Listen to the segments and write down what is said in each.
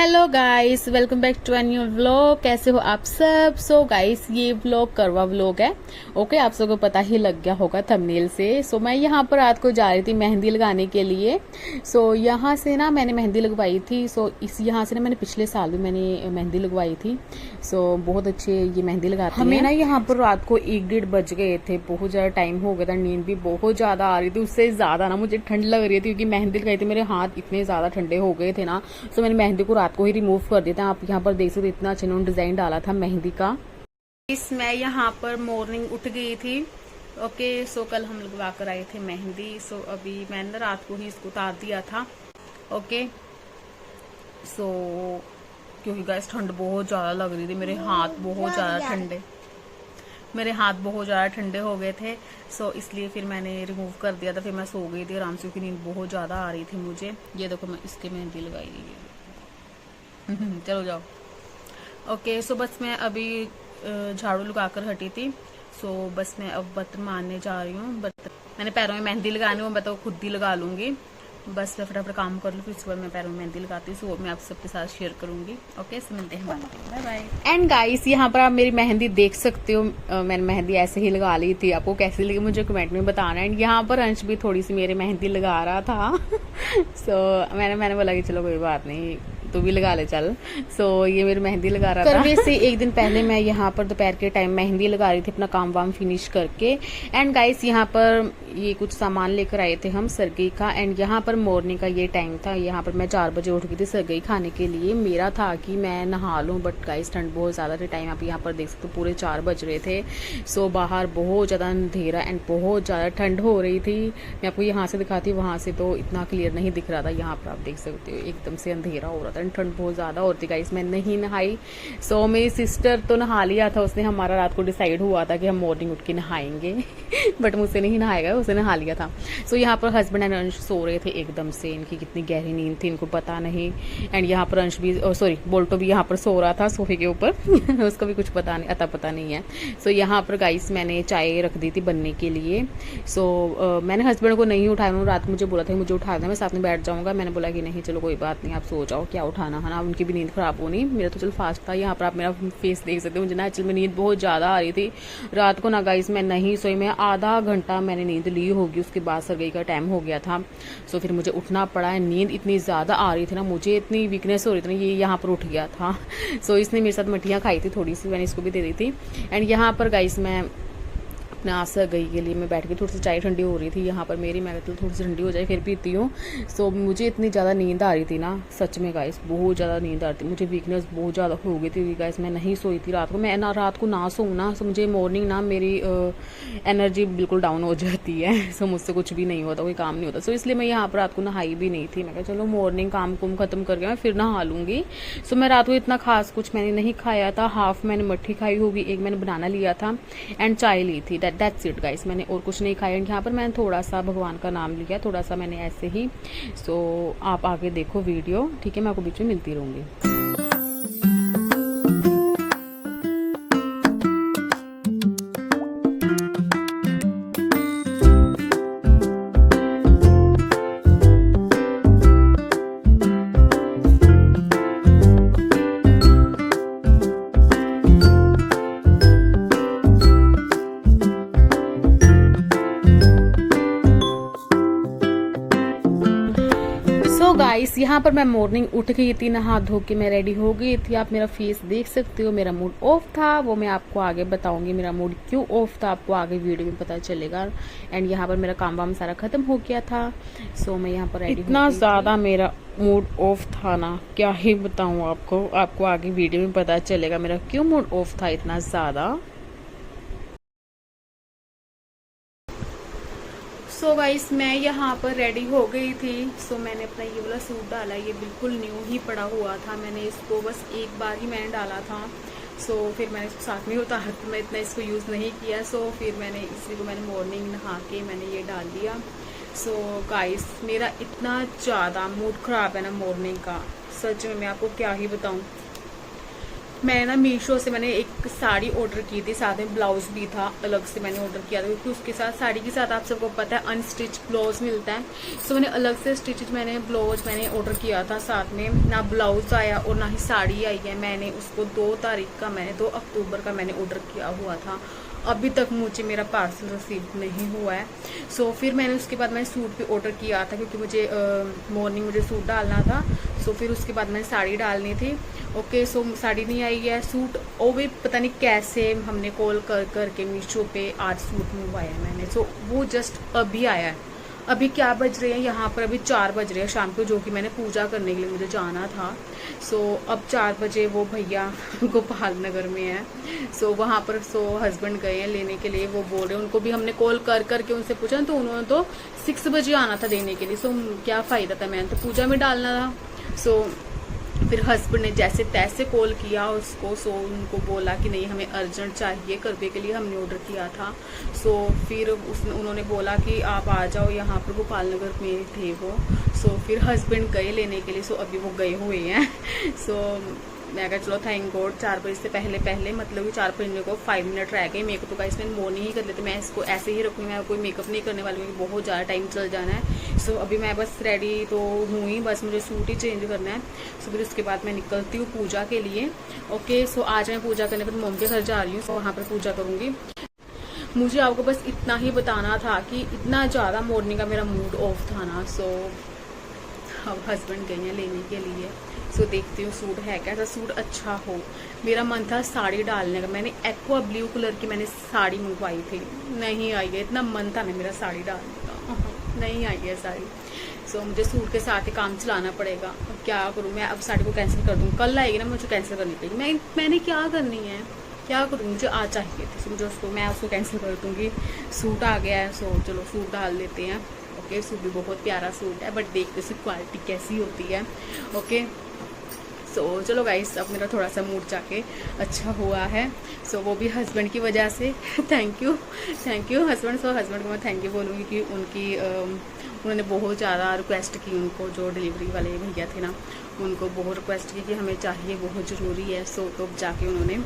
Hello guys, welcome back to an new vlog. कैसे हो आप सब? सो गाइस, ये व्लॉग करवा व्लॉग है। ओके, आप सबको पता ही लग गया होगा थंबनेल से। सो मैं यहाँ पर रात को जा रही थी मेहंदी लगाने के लिए। सो यहाँ से ना मैंने मेहंदी लगवाई थी। सो इस यहाँ से ना मैंने पिछले साल भी मैंने मेहंदी लगवाई थी। सो बहुत अच्छे ये मेहंदी लगाते हैं। हमें ना यहाँ पर रात को 1-1:30 बज गए थे। बहुत ज़्यादा टाइम हो गया था, नींद भी बहुत ज़्यादा आ रही थी। उससे ज़्यादा ना मुझे ठंड लग रही थी क्योंकि मेहंदी लगाई थी, मेरे हाथ इतने ज़्यादा ठंडे हो गए थे ना। सो मैंने मेहंदी को रात को ही रिमूव कर दिया था। आप यहाँ पर देख सकते इतना अच्छा इन्होंने डिजाइन डाला था मेहंदी का। मैं यहाँ पर मॉर्निंग उठ गई थी। ओके, सो कल हम लगवा कर आए थे मेहंदी। सो अभी मैंने रात को ही इसको उतार दिया था। ओके, सो क्योंकि गैस ठंड बहुत ज्यादा लग रही थी, मेरे हाथ बहुत ज्यादा ठंडे हो गए थे। सो इसलिए फिर मैंने रिमूव कर दिया था। फिर मैं सो गई थी आराम से क्योंकि नींद बहुत ज्यादा आ रही थी मुझे। ये देखो मैं इसके मेहंदी लगाई है। चलो जाओ। ओके, सो बस मैं अभी झाड़ू लगाकर हटी थी। सो बस मैं अब बर्तन मारने जा रही हूँ। बर्तन मैंने पैरों में मेहंदी लगानी हो, मैं तो खुद ही लगा लूंगी। बस मैं फटाफट काम कर लूँ, फिर उसके बाद मैं पैरों में मेहंदी लगाती हूँ। सो वो मैं आप सबके साथ शेयर करूंगी। ओके, सो मिलते हैं, बाय बाय। एंड गाइस, यहाँ पर आप मेरी मेहंदी देख सकते हो। मैंने मेहंदी ऐसे ही लगा ली थी। आपको कैसी लगी मुझे कमेंट में बताना। एंड यहाँ पर अंश भी थोड़ी सी मेरी मेहंदी लगा रहा था। सो मैंने बोला कि चलो कोई बात नहीं, तू भी लगा ले चल। सो ये मेरी मेहंदी लगा रहा था। करवे से एक दिन पहले मैं यहाँ पर दोपहर के टाइम मेहंदी लगा रही थी अपना काम वाम फिनिश करके। एंड गाइस, यहाँ पर ये कुछ सामान लेकर आए थे हम सरगई का। एंड यहाँ पर मॉर्निंग का ये टाइम था। यहाँ पर मैं 4 बजे उठ गई थी सरगई खाने के लिए। मेरा था कि मैं नहा लूँ, बट गाइस ठंड बहुत ज़्यादा थी। टाइम आप यहाँ पर देख सकते हो, पूरे 4 बज रहे थे। सो बाहर बहुत ज़्यादा अंधेरा एंड बहुत ज़्यादा ठंड हो रही थी। मैं आपको यहाँ से दिखाती हूँ, वहाँ से तो इतना क्लियर नहीं दिख रहा था। यहाँ पर आप देख सकते हो एकदम से अंधेरा हो रहा था। ठंड बहुत ज़्यादा होती गाइस। मैं नहीं नहाई। सो मेरी सिस्टर तो नहा लिया था उसने। हमारा रात को डिसाइड हुआ था कि हम मॉर्निंग उठ के नहाएंगे। बट मुझसे नहीं नहाएगा, उसने नहा लिया था। सो यहाँ पर हस्बैंड एंड अंश सो रहे थे एकदम से। इनकी कितनी गहरी नींद थी इनको पता नहीं। एंड यहाँ पर अंश भी बोल्टो भी यहाँ पर सो रहा था सोफे के ऊपर। उसको भी कुछ पता नहीं है। सो यहाँ पर गाइस मैंने चाय रख दी थी बनने के लिए। सो मैंने हस्बैंड को नहीं उठाया। उन्होंने रात मुझे बोला था मुझे उठा देना, मैं साथ में बैठ जाऊंगा। मैंने बोला कि नहीं चलो कोई बात नहीं, आप सो जाओ, क्या उठाना है ना। उनकी भी नींद खराब होनी, मेरा तो चल फास्ट था। यहाँ पर आप मेरा फेस देख सकते हो। मुझे ना एक्चुअली में नींद बहुत ज्यादा आ रही थी रात को ना गाइस। मैं नहीं सोई, मैं आधा घंटा मैंने नींद ली होगी। उसके बाद सरगई का टाइम हो गया था। सो फिर मुझे उठना पड़ा है। नींद इतनी ज्यादा आ रही थी ना, मुझे इतनी वीकनेस हो रही थी ना, ये यहाँ पर उठ गया था। सो इसने मेरे साथ मठियाँ खाई थी थोड़ी सी, मैंने इसको भी दे दी थी। एंड यहाँ पर गाइस मैं अपने आप सरगई के लिए मैं बैठ के, थोड़ी सी चाय ठंडी हो रही थी यहाँ पर मेरी। मैं तो थोड़ी सी ठंडी हो जाए फिर पीती हूँ। सो मुझे इतनी ज़्यादा नींद आ रही थी ना, सच में गाइस बहुत ज़्यादा नींद आ रही थी मुझे। वीकनेस बहुत ज़्यादा हो गई थी गाइस। मैं नहीं सोई थी रात को। मैं ना रात को ना सोऊँ ना, सो मुझे मॉर्निंग ना मेरी एनर्जी बिल्कुल डाउन हो जाती है। सो मुझसे कुछ भी नहीं होता, कोई काम नहीं होता। सो इसलिए मैं यहाँ पर रात को नहाई भी नहीं थी। मैं कहा चलो मॉर्निंग काम कुम खत्म करके मैं फिर नहा लूँगी। सो मैं रात को इतना खास कुछ मैंने नहीं खाया था। हाफ मैंने मट्ठी खाई होगी, एक मैंने बनाना लिया था एंड चाय ली थी। दैट्स इट गाइस, मैंने और कुछ नहीं खाया। यहाँ पर मैंने थोड़ा सा भगवान का नाम लिया, थोड़ा सा मैंने ऐसे ही। सो आप आगे देखो वीडियो, ठीक है? मैं आपको बीच में मिलती रहूंगी। सो गाइस, यहाँ पर मैं मॉर्निंग उठ गई थी, नहा धो के मैं रेडी हो गई थी। आप मेरा फेस देख सकते हो। मेरा मूड ऑफ था, वो मैं आपको आगे बताऊंगी मेरा मूड क्यों ऑफ था, आपको आगे वीडियो में पता चलेगा। एंड यहाँ पर मेरा काम वाम सारा खत्म हो गया था। सो मैं यहाँ पर रेडी, इतना ज़्यादा मेरा मूड ऑफ था ना, क्या ही बताऊँ आपको आगे वीडियो में पता चलेगा मेरा क्यों मूड ऑफ था इतना ज़्यादा। सो गाइस, मैं यहाँ पर रेडी हो गई थी। सो मैंने अपना ये वाला सूट डाला, ये बिल्कुल न्यू ही पड़ा हुआ था। मैंने इसको बस एक बार ही मैंने डाला था। सो फिर मैंने इसको साथ में उतार के मैं इतना इसको यूज़ नहीं किया। सो फिर मैंने इसी को मैंने मॉर्निंग नहा के मैंने ये डाल दिया। सो गाइस, मेरा इतना ज़्यादा मूड ख़राब है ना मॉर्निंग का, सच में मैं आपको क्या ही बताऊँ। मैं ना मीशो से मैंने एक साड़ी ऑर्डर की थी, साथ में ब्लाउज भी था, अलग से मैंने ऑर्डर किया था क्योंकि उसके साथ साड़ी के साथ आप सबको पता है अनस्टिच ब्लाउज मिलता है। सो मैंने अलग से स्टिच मैंने ब्लाउज मैंने ऑर्डर किया था, साथ में ना ब्लाउज आया और ना ही साड़ी आई है। मैंने उसको 2 तारीख का मैंने 2 अक्टूबर का मैंने ऑर्डर किया हुआ था, अभी तक मुझे मेरा पार्सल रिसीव नहीं हुआ है। सो फिर मैंने उसके बाद मैंने सूट भी ऑर्डर किया था क्योंकि मुझे मॉर्निंग मुझे सूट डालना था। सो फिर उसके बाद मैंने साड़ी डालनी थी। ओके, सो साड़ी नहीं आई है, सूट वो भी पता नहीं कैसे हमने कॉल कर करके मीशो पे आज सूट मंगवाया है मैंने। सो वो जस्ट अभी आया है। अभी क्या बज रहे हैं यहाँ पर, अभी 4 बज रहे हैं शाम को, जो कि मैंने पूजा करने के लिए मुझे जाना था। सो अब 4 बजे वो भैया गोपाल नगर में है। सो वहाँ पर हस्बैंड गए हैं लेने के लिए। वो बोल रहे हैं, उनको भी हमने कॉल कर करके उनसे पूछा तो उन्होंने तो 6 बजे आना था देने के लिए। सो क्या फ़ायदा था, मैंने तो पूजा में डालना था। सो फिर हस्बैंड ने जैसे तैसे कॉल किया उसको। सो उनको बोला कि नहीं हमें अर्जेंट चाहिए, करवे के लिए हमने ऑर्डर किया था। सो फिर उन्होंने बोला कि आप आ जाओ, यहाँ पर गोपाल नगर में थे वो। सो फिर हस्बैंड गए लेने के लिए। सो अभी वो गए हुए हैं। सो मैं कहा चलो थैंक गॉड, 4 बजे से पहले पहले, मतलब कि 4 बजने को 5 मिनट रह गए। मेरे को तो गाइस मैं मॉर्निंग ही कर लेती, मैं इसको ऐसे ही रखूँगी, मैं कोई मेकअप नहीं करने वाली हूँ, बहुत ज़्यादा टाइम चल जाना है। सो अभी मैं बस रेडी तो हूँ ही, बस मुझे सूट ही चेंज करना है। सो फिर उसके बाद मैं निकलती हूँ पूजा के लिए। ओके, सो आज मैं पूजा करने पर मम्मी के घर जा रही हूँ, सो वहाँ पर पूजा करूँगी। मुझे आपको बस इतना ही बताना था कि इतना ज़्यादा मॉर्निंग का मेरा मूड ऑफ था ना। सो अब हस्बैंड गए हैं लेने के लिए। सो देखती हूँ सूट है कैसा, सूट अच्छा हो। मेरा मन था साड़ी डालने का, मैंने एक्वा ब्लू कलर की मैंने साड़ी मंगवाई थी, नहीं आई है। इतना मन था ना मेरा साड़ी डालने का, नहीं आई है साड़ी। सो मुझे सूट के साथ ही काम चलाना पड़ेगा। अब क्या करूँ मैं, अब साड़ी को कैंसिल कर दूँ, कल आएगी ना मुझे कैंसिल करनी पड़ेगी। मैंने क्या करनी है, क्या करूँ, मुझे आज चाहिए थी। सो मुझे मैं उसको कैंसिल कर दूँगी। सूट आ गया है, सो चलो सूट डाल लेते हैं। ओके, सूट भी बहुत प्यारा सूट है, बट देखते से क्वालिटी कैसी होती है। ओके, सो चलो गाइस, अब मेरा थोड़ा सा मूड जाके अच्छा हुआ है। सो वो भी हस्बैंड की वजह से। Thank you husband. So husband को मैं थैंक यू बोलूँगी कि उन्होंने बहुत ज़्यादा रिक्वेस्ट की, उनको जो डिलीवरी वाले भैया थे ना, उनको बहुत रिक्वेस्ट की कि हमें चाहिए, बहुत ज़रूरी है। सो तो जाके उन्होंने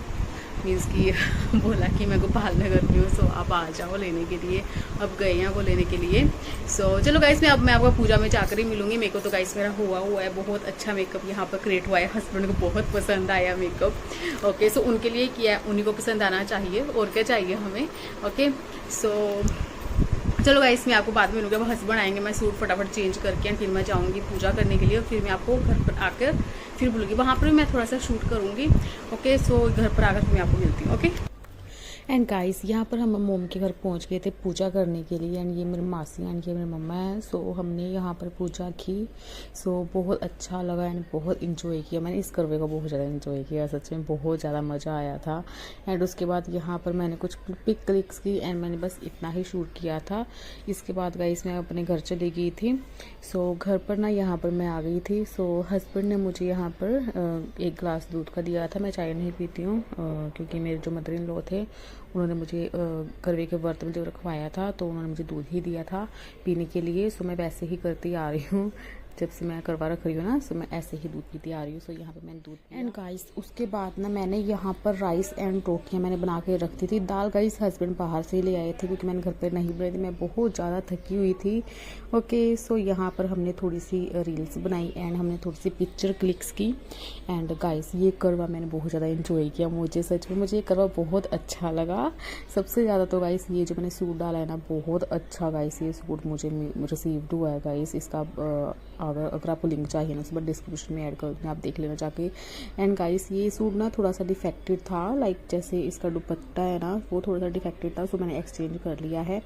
मीन्स कि बोला कि मैं गोपाल नगर में हूँ, सो आप आ जाओ लेने के लिए। अब गए हैं वो लेने के लिए। सो चलो गाइस, मैं आपको पूजा में जाकर ही मिलूंगी। मेरे को तो गाइस मेरा हुआ है बहुत अच्छा मेकअप यहाँ पर क्रिएट हुआ है, हस्बैंड को बहुत पसंद आया मेकअप। ओके, सो उनके लिए किया, उन्हीं को पसंद आना चाहिए, और क्या चाहिए हमें। ओके, सो चलो गाइस, मैं आपको बाद में मिलूंगा, हस्बैंड आएंगे, मैं सूट फटाफट चेंज करके फिर मैं जाऊँगी पूजा करने के लिए। फिर मैं आपको घर पर आकर फिर बोलूँगी, वहाँ पर मैं थोड़ा सा शूट करूँगी। ओके, सो घर पर आकर मैं आपको मिलती हूँ। ओके एंड गाइस, यहाँ पर हम मोम के घर पहुँच गए थे पूजा करने के लिए। एंड ये मेरी मासी एंड ये मेरी मम्मा है। सो हमने यहाँ पर पूजा की। सो बहुत अच्छा लगा एंड बहुत इंजॉय किया। मैंने इस करवे को बहुत ज़्यादा इंजॉय किया, सच में बहुत ज़्यादा मज़ा आया था। एंड उसके बाद यहाँ पर मैंने कुछ पिक क्लिक्स की एंड मैंने बस इतना ही शूट किया था। इसके बाद गाइस मैं अपने घर चली गई थी। सो घर पर ना यहाँ पर मैं आ गई थी। सो हस्बैंड ने मुझे यहाँ पर 1 गिलास दूध का दिया था। मैं चाय नहीं पीती हूँ क्योंकि मेरे जो मदर इन लॉ थे उन्होंने मुझे करवे के व्रत में जो रखवाया था, तो उन्होंने मुझे दूध ही दिया था पीने के लिए। सो मैं वैसे ही करती आ रही हूँ, जब से मैं करवा रख रही हूँ ना, सो मैं ऐसे ही दूध पीती आ रही हूँ। सो यहाँ पे मैंने दूध पिया। एंड गाइस, उसके बाद ना मैंने यहाँ पर राइस एंड रोटियाँ मैंने बना के रखती थी। दाल गाइस हस्बैंड बाहर से ही ले आए थे क्योंकि मैंने घर पर नहीं बनाई थी, मैं बहुत ज़्यादा थकी हुई थी। ओके, सो यहाँ पर हमने थोड़ी सी रील्स बनाई एंड हमने थोड़ी सी पिक्चर क्लिक्स की। एंड गाइस, ये करवा मैंने बहुत ज़्यादा इंजॉय किया, मुझे सच में मुझे ये करवा बहुत अच्छा लगा। सबसे ज़्यादा तो गाइस ये जो मैंने सूट डाला है ना, बहुत अच्छा गाइस ये सूट मुझे रिसीव्ड हुआ है गाइस। इसका अगर आपको लिंक चाहिए ना, सुबह डिस्क्रिप्शन में ऐड कर दूँगी, आप देख लेना जाके। एंड गाइस, ये सूट ना थोड़ा सा डिफेक्टेड था, लाइक जैसे इसका दुपट्टा है ना वो थोड़ा सा डिफेक्टेड था। सो मैंने एक्सचेंज कर लिया है।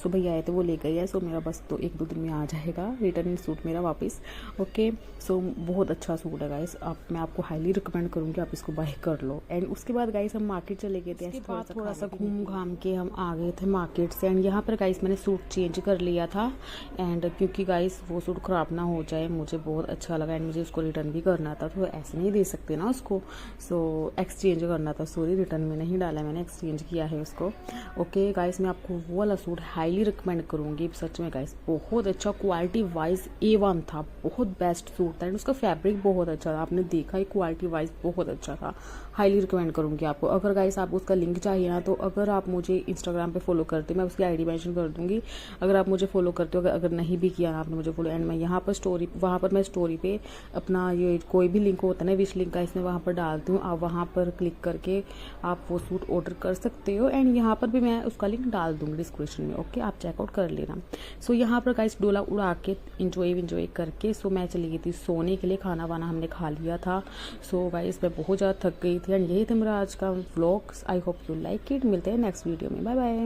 सो भैया आए तो वो ले गए है। सो मेरा बस तो 1-2 दिन में आ जाएगा रिटर्न सूट मेरा वापस। ओके, सो बहुत अच्छा सूट है गाइस, मैं आपको हाईली रिकमेंड करूँगी आप इसको बाय कर लो। एंड उसके बाद गाइस हम मार्केट चले गए थे, थोड़ा सा घूम घाम के हम आ गए थे मार्केट से। एंड यहाँ पर गाइस मैंने सूट चेंज कर लिया था। एंड क्योंकि गाइस वो सूट ख़राब ना हो हो जाए, मुझे बहुत अच्छा लगा एंड मुझे उसको रिटर्न भी करना था, तो ऐसे नहीं दे सकते ना उसको। सो एक्सचेंज करना था, सॉरी रिटर्न में नहीं डाला मैंने, एक्सचेंज किया है उसको। ओके गाइस, मैं आपको वो वाला सूट हाईली रिकमेंड करूँगी सच में गाइस, बहुत अच्छा, क्वालिटी वाइज A1 था, बहुत बेस्ट सूट था एंड उसका फैब्रिक बहुत अच्छा था, आपने देखा ही, क्वालिटी वाइज बहुत अच्छा था। हाईली रिकमेंड करूँगी आपको। अगर गाइस आपको उसका लिंक चाहिए ना, तो अगर आप मुझे इंस्टाग्राम पे फॉलो करते हो, मैं उसकी आईडी मेंशन कर दूँगी, अगर आप मुझे फॉलो करते हो, अगर नहीं भी किया ना आपने मुझे फॉलो, एंड मैं यहाँ पर स्टोरी, वहाँ पर मैं स्टोरी पे अपना ये कोई भी लिंक होता है ना, विश लिंक का, इसमें वहाँ पर डालती हूँ, आप वहाँ पर क्लिक करके आप वो सूट ऑर्डर कर सकते हो एंड यहाँ पर भी मैं उसका लिंक डाल दूँगी डिस्क्रिप्शन में। ओके, आप चेकआउट कर लेना। सो यहाँ पर गाइस डोला उड़ा के इंजॉय करके सो मैं चली गई थी सोने के लिए, खाना वाना हमने खा लिया था। सो गाइस मैं बहुत ज़्यादा थक गई थी एंड यही था मेरा आज का vlog. I hope you like it. मिलते हैं नेक्स्ट वीडियो में, बाय बाय।